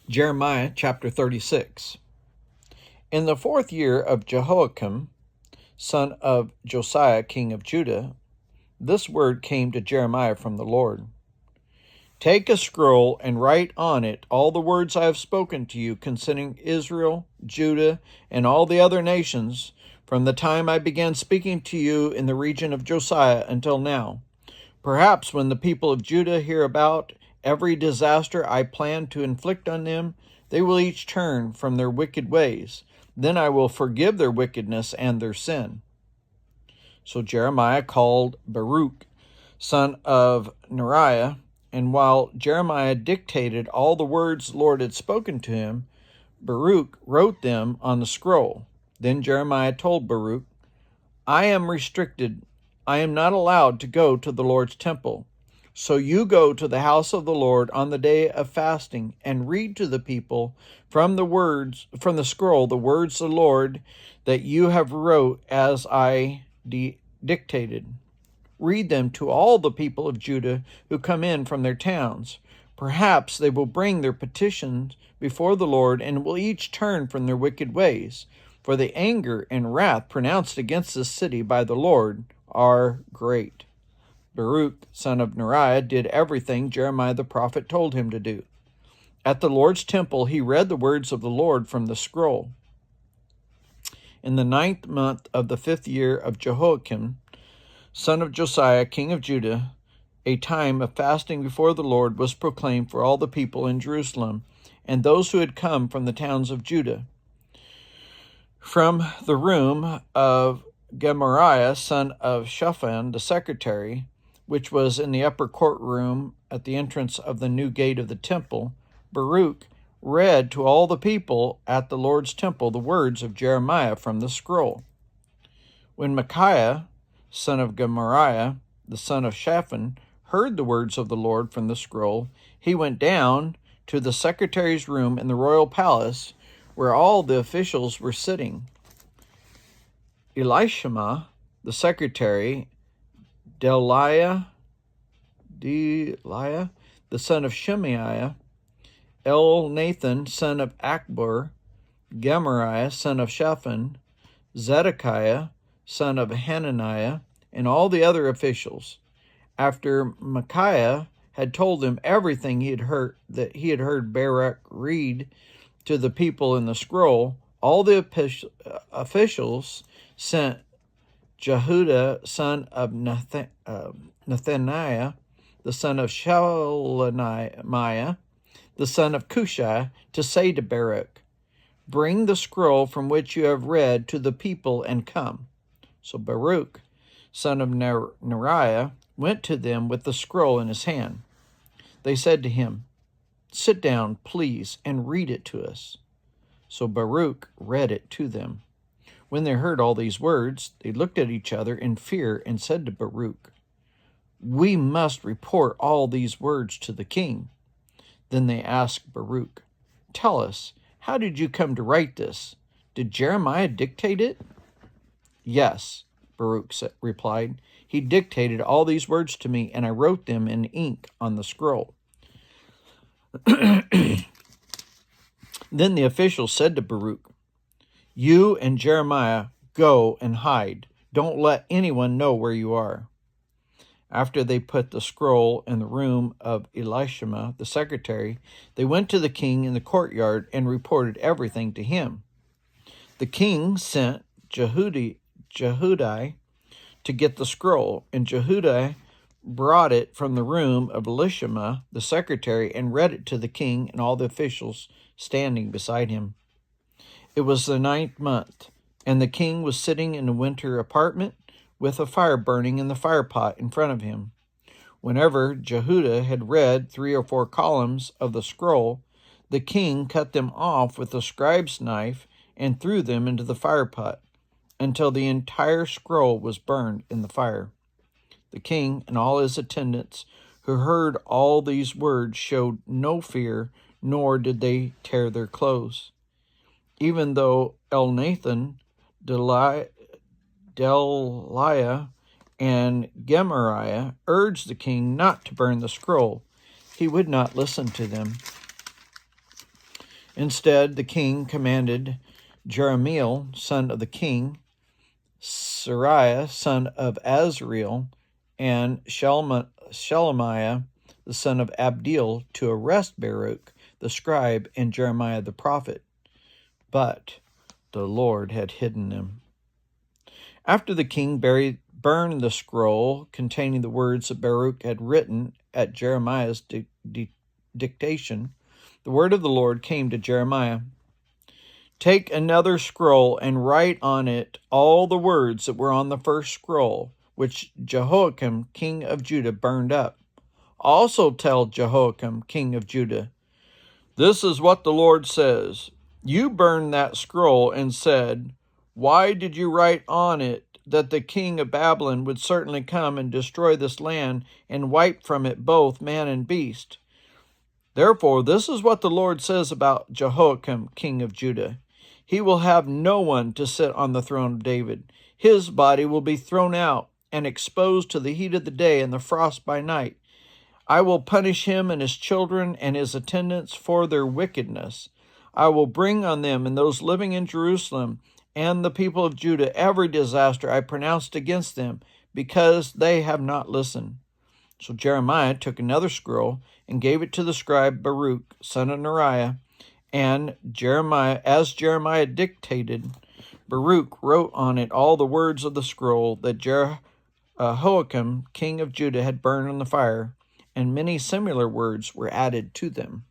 Jeremiah chapter 36. In the 4th year of Jehoiakim, son of Josiah, king of Judah, this word came to Jeremiah from the Lord. Take a scroll and write on it all the words I have spoken to you concerning Israel, Judah, and all the other nations, from the time I began speaking to you in the region of Josiah until now. Perhaps when the people of Judah hear about every disaster I plan to inflict on them, they will each turn from their wicked ways. Then I will forgive their wickedness and their sin. So Jeremiah called Baruch, son of Neriah, and while Jeremiah dictated all the words the Lord had spoken to him, Baruch wrote them on the scroll. Then Jeremiah told Baruch, I am restricted. I am not allowed to go to the Lord's temple. So you go to the house of the Lord on the day of fasting and read to the people from the scroll the words of the Lord that you have wrote as I dictated. Read them to all the people of Judah who come in from their towns. Perhaps they will bring their petitions before the Lord and will each turn from their wicked ways. For the anger and wrath pronounced against this city by the Lord are great. Baruch, son of Neriah, did everything Jeremiah the prophet told him to do. At the Lord's temple he read the words of the Lord from the scroll. In the 9th month of the 5th year of Jehoiakim, son of Josiah, king of Judah, a time of fasting before the Lord was proclaimed for all the people in Jerusalem and those who had come from the towns of Judah. From the room of Gemariah, son of Shaphan, the secretary, which was in the upper courtroom at the entrance of the new gate of the temple, Baruch read to all the people at the Lord's temple the words of Jeremiah from the scroll. When Micaiah, son of Gemariah, the son of Shaphan, heard the words of the Lord from the scroll, he went down to the secretary's room in the royal palace, where all the officials were sitting. Elishama, the secretary, Delaiah, the son of Shemaiah, Elnathan, son of Akbor, Gemariah, son of Shaphan, Zedekiah, son of Hananiah, and all the other officials. After Micaiah had told them everything he had heard Baruch read to the people in the scroll, all the officials sent Jehudah, son of Nethaniah, the son of Shelemiah, the son of Cushai, to say to Baruch, Bring the scroll from which you have read to the people and come. So Baruch, son of Neriah, went to them with the scroll in his hand. They said to him, Sit down, please, and read it to us. So Baruch read it to them. When they heard all these words, they looked at each other in fear and said to Baruch, We must report all these words to the king. Then they asked Baruch, Tell us, how did you come to write this? Did Jeremiah dictate it? Yes, Baruch replied. He dictated all these words to me, and I wrote them in ink on the scroll. Then the officials said to Baruch, You and Jeremiah go and hide. Don't let anyone know where you are. After they put the scroll in the room of Elishama, the secretary, they went to the king in the courtyard and reported everything to him. The king sent Jehudi to get the scroll, and Jehudi brought it from the room of Elishama, the secretary, and read it to the king and all the officials standing beside him. It was the 9th month, and the king was sitting in a winter apartment with a fire burning in the firepot in front of him. Whenever Jehudi had read 3 or 4 columns of the scroll, the king cut them off with a scribe's knife and threw them into the firepot, until the entire scroll was burned in the fire. The king and all his attendants who heard all these words showed no fear, nor did they tear their clothes. Even though Elnathan, Delaiah, and Gemariah urged the king not to burn the scroll, he would not listen to them. Instead, the king commanded Jerahmeel, son of the king, Seraiah, son of Azriel, and Shelemiah, the son of Abdeel, to arrest Baruch the scribe and Jeremiah the prophet. But the Lord had hidden them. After the king burned the scroll containing the words that Baruch had written at Jeremiah's dictation, the word of the Lord came to Jeremiah. Take another scroll and write on it all the words that were on the first scroll, which Jehoiakim, king of Judah, burned up. Also tell Jehoiakim, king of Judah, this is what the Lord says. You burned that scroll and said, why did you write on it that the king of Babylon would certainly come and destroy this land and wipe from it both man and beast? Therefore, this is what the Lord says about Jehoiakim, king of Judah. He will have no one to sit on the throne of David. His body will be thrown out and exposed to the heat of the day and the frost by night. I will punish him and his children and his attendants for their wickedness. I will bring on them and those living in Jerusalem and the people of Judah every disaster I pronounced against them, because they have not listened. So Jeremiah took another scroll and gave it to the scribe Baruch, son of Neriah, and as Jeremiah dictated, Baruch wrote on it all the words of the scroll that Jehoiakim, king of Judah, had burned on the fire, and many similar words were added to them.